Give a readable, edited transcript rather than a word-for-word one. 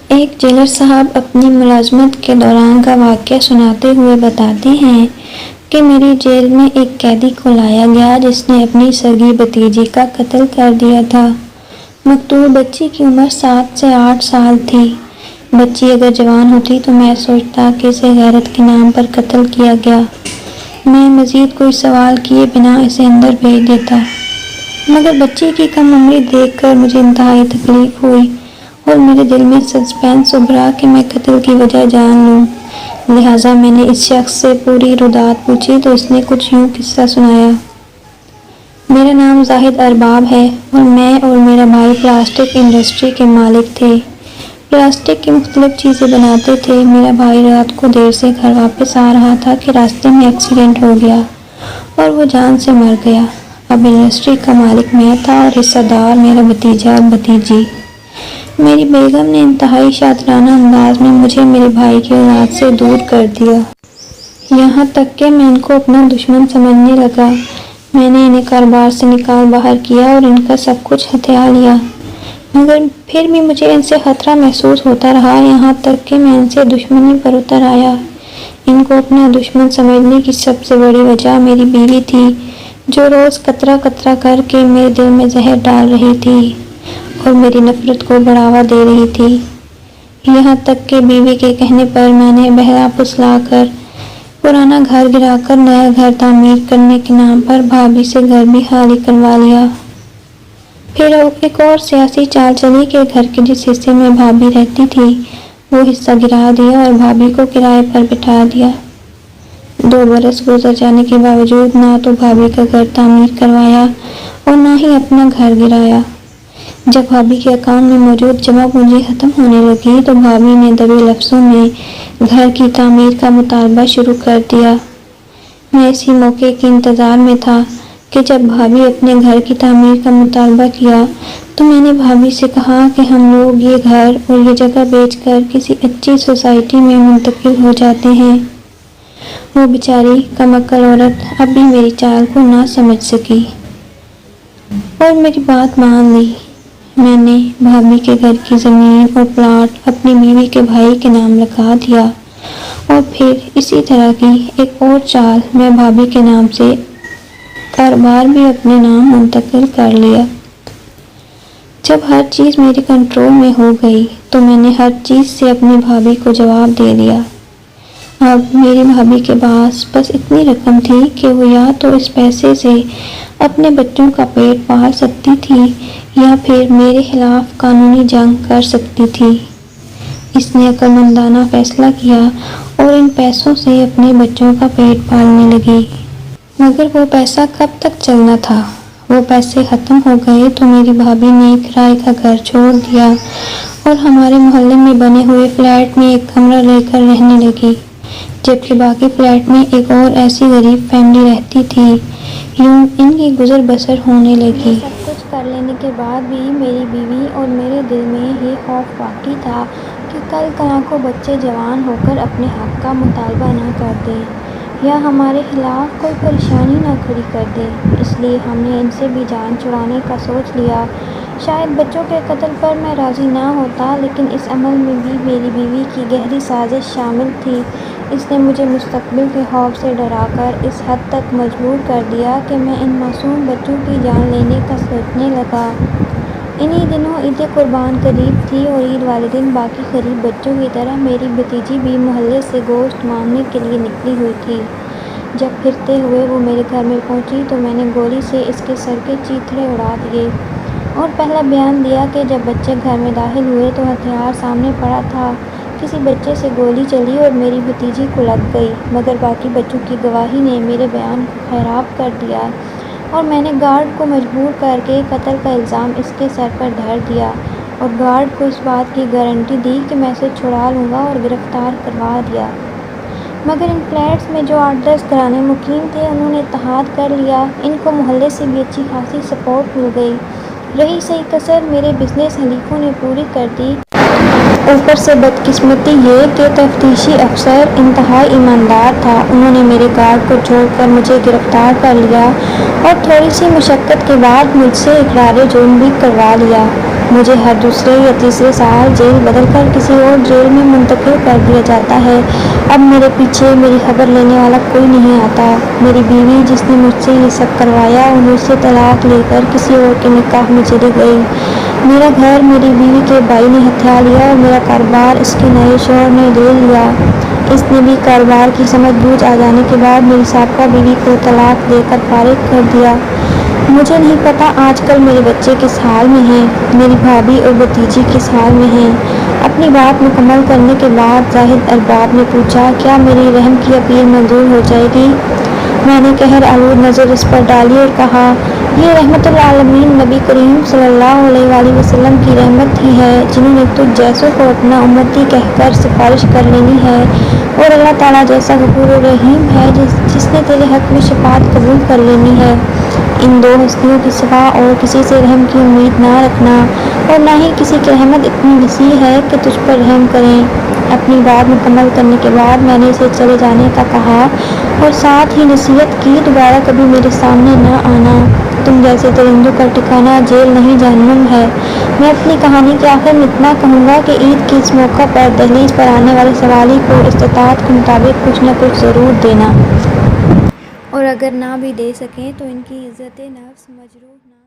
ایک جیلر صاحب اپنی ملازمت کے دوران کا واقعہ سناتے ہوئے بتاتے ہیں کہ میری جیل میں ایک قیدی کو لایا گیا جس نے اپنی سگی بھتیجی کا قتل کر دیا تھا۔ مقتول بچی کی عمر 7 سے 8 سال تھی۔ بچی اگر جوان ہوتی تو میں سوچتا کہ اسے غیرت کے نام پر قتل کیا گیا۔ میں مزید کوئی سوال کیے بنا اسے اندر بھیج دیتا، مگر بچی کی کم عمری دیکھ کر مجھے انتہائی تکلیف ہوئی اور میرے دل میں سسپینس ابھرا کہ میں قتل کی وجہ جان لوں۔ لہٰذا میں نے اس شخص سے پوری رودات پوچھی تو اس نے کچھ یوں قصہ سنایا۔ میرا نام زاہد ارباب ہے اور میں اور میرا بھائی پلاسٹک انڈسٹری کے مالک تھے۔ پلاسٹک کی مختلف چیزیں بناتے تھے۔ میرا بھائی رات کو دیر سے گھر واپس آ رہا تھا کہ راستے میں ایکسیڈنٹ ہو گیا اور وہ جان سے مر گیا۔ اب انڈسٹری کا مالک میں تھا اور حصہ دار میرا بھتیجا اور بھتیجی۔ میری بیگم نے انتہائی شاطرانہ انداز میں مجھے میرے بھائی کی اولاد سے دور کر دیا، یہاں تک کہ میں ان کو اپنا دشمن سمجھنے لگا۔ میں نے انہیں کاروبار سے نکال باہر کیا اور ان کا سب کچھ ہتھیا لیا، مگر پھر بھی مجھے ان سے خطرہ محسوس ہوتا رہا، یہاں تک کہ میں ان سے دشمنی پر اتر آیا۔ ان کو اپنا دشمن سمجھنے کی سب سے بڑی وجہ میری بیوی تھی، جو روز قطرہ قطرہ کر کے میرے دل میں زہر ڈال رہی تھی اور میری نفرت کو بڑھاوا دے رہی تھی۔ یہاں تک کہ بیوی کے کہنے پر میں نے بہلا پھسلا کر پرانا گھر گرا کر نیا گھر تعمیر کرنے کے نام پر بھابھی سے گھر بھی خالی کروا لیا۔ پھر ایک اور سیاسی چال چلی کہ گھر کے جس حصے میں بھابھی رہتی تھی وہ حصہ گرا دیا اور بھابھی کو کرائے پر بٹھا دیا۔ 2 برس گزر جانے کے باوجود نہ تو بھابھی کا گھر تعمیر کروایا اور نہ ہی اپنا گھر گرایا۔ جب بھابھی کے اکاؤنٹ میں موجود جمع پونجی ختم ہونے لگی تو بھابھی نے دبے لفظوں میں گھر کی تعمیر کا مطالبہ شروع کر دیا۔ میں اسی موقع کے انتظار میں تھا کہ جب بھابھی اپنے گھر کی تعمیر کا مطالبہ کیا تو میں نے بھابھی سے کہا کہ ہم لوگ یہ گھر اور یہ جگہ بیچ کر کسی اچھی سوسائٹی میں منتقل ہو جاتے ہیں۔ وہ بیچاری کم عقل عورت اب بھی میری چال کو نہ سمجھ سکی اور میری بات مان لی۔ میں نے بھابھی کے گھر کی زمین اور پلاٹ اپنی بیوی کے بھائی کے نام لکھا دیا اور پھر اسی طرح کی ایک اور چال میں بھابھی کے نام سے کاروبار بھی اپنے نام منتقل کر لیا۔ جب ہر چیز میرے کنٹرول میں ہو گئی تو میں نے ہر چیز سے اپنی بھابھی کو جواب دے دیا۔ اب میری بھابھی کے پاس بس اتنی رقم تھی کہ وہ یا تو اس پیسے سے اپنے بچوں کا پیٹ پال سکتی تھی یا پھر میرے خلاف قانونی جنگ کر سکتی تھی۔ اس نے عقل مندانہ فیصلہ کیا اور ان پیسوں سے اپنے بچوں کا پیٹ پالنے لگی۔ مگر وہ پیسہ کب تک چلنا تھا؟ وہ پیسے ختم ہو گئے تو میری بھابھی نے کرائے کا گھر چھوڑ دیا اور ہمارے محلے میں بنے ہوئے فلیٹ میں ایک کمرہ لے کر رہنے لگی، جبکہ باقی فلیٹ میں ایک اور ایسی غریب فیملی رہتی تھی۔ یوں ان کی گزر بسر ہونے لگی۔ سب کچھ کر لینے کے بعد بھی میری بیوی اور میرے دل میں یہ خوف باقی تھا کہ کل کلاں کو بچے جوان ہو کر اپنے حق کا مطالبہ نہ کر دیں یا ہمارے خلاف کوئی پریشانی نہ کھڑی کر دیں۔ اس لیے ہم نے ان سے بھی جان چھڑانے کا سوچ لیا۔ شاید بچوں کے قتل پر میں راضی نہ ہوتا، لیکن اس عمل میں بھی میری بیوی کی گہری سازش شامل تھی۔ اس نے مجھے مستقبل کے خوف سے ڈرا کر اس حد تک مجبور کر دیا کہ میں ان معصوم بچوں کی جان لینے کا سوچنے لگا۔ انہی دنوں عید قربان قریب تھی اور عید والے دن باقی غریب بچوں کی طرح میری بھتیجی بھی محلے سے گوشت مانگنے کے لیے نکلی ہوئی تھی۔ جب پھرتے ہوئے وہ میرے گھر میں پہنچی تو میں نے گولی سے اس کے سر کے چیتھڑے اڑا دیے اور پہلا بیان دیا کہ جب بچے گھر میں داخل ہوئے تو ہتھیار سامنے پڑا تھا، کسی بچے سے گولی چلی اور میری بھتیجی کو لگ گئی، مگر باقی بچوں کی گواہی نے میرے بیان کو خراب کر دیا اور میں نے گارڈ کو مجبور کر کے قتل کا الزام اس کے سر پر دھر دیا اور گارڈ کو اس بات کی گارنٹی دی کہ میں اسے چھڑا لوں گا اور گرفتار کروا دیا۔ مگر ان فلیٹس میں جو 8-10 گھرانے مقیم تھے انہوں نے اتحاد کر لیا۔ ان کو محلے سے بھی اچھی خاصی سپورٹ مل گئی۔ رہی صحیح کسر میرے بزنس حلیفوں نے پوری کر دی۔ اوپر سے بدقسمتی یہ کہ تفتیشی افسر انتہائی ایماندار تھا، انہوں نے میرے گارڈ کو چھوڑ کر مجھے گرفتار کر لیا اور تھوڑی سی مشقت کے بعد مجھ سے اقرار جرم بھی کروا لیا۔ مجھے ہر دوسرے یا تیسرے سال جیل بدل کر کسی اور جیل میں منتقل کر دیا جاتا ہے۔ اب میرے پیچھے میری خبر لینے والا کوئی نہیں آتا۔ میری بیوی جس نے مجھ سے یہ سب کروایا وہ مجھ سے طلاق لے کر کسی اور کے نکاح میں چلی گئی۔ میرا گھر میری بیوی کے بھائی نے ہتھیا لیا اور میرا کاروبار اس کے نئے شوہر نے لے لیا۔ اس نے بھی کاروبار کی سمجھ بوجھ آ جانے کے بعد میری سابقہ بیوی کو طلاق دے کر فارغ کر دیا۔ مجھے نہیں پتا آج کل میرے بچے کس حال میں ہیں، میری بھابھی اور بھتیجی کس حال میں ہیں۔ اپنی بات مکمل کرنے کے بعد زاہد ارباب نے پوچھا، کیا میری رحم کی اپیل منظور ہو جائے گی؟ میں نے قہر آلود نظر اس پر ڈالی اور کہا، یہ رحمت العالمین نبی کریم صلی اللہ علیہ وآلہ وسلم کی رحمت ہی ہے، جنہوں نے تجھ جیسوں کو اپنا امتی کہہ کر سفارش کر لینی ہے، اور اللہ تعالیٰ جیسا غفور و رحیم ہے جس نے تیرے حق میں شفاعت قبول کر لینی ہے۔ ان دو ہستیوں کے سوا اور کسی سے رحم کی امید نہ رکھنا، اور نہ ہی کسی کی رحمت اتنی وسیع ہے کہ تجھ پر رحم کریں۔ اپنی بات مکمل کرنے کے بعد میں نے اسے چلے جانے کا کہا اور ساتھ ہی نصیحت کی، دوبارہ کبھی میرے سامنے نہ آنا، تم جیسے درندوں کا ٹھکانہ جیل نہیں جہنم ہے۔ میں اپنی کہانی کے آخر میں اتنا کہوں گا کہ عید کے اس موقع پر دہلیز پر آنے والے سوالی کو استطاعت کے مطابق کچھ نہ کچھ ضرور دینا، اور اگر نہ بھی دے سکیں تو ان کی عزت نفس مجروح نہ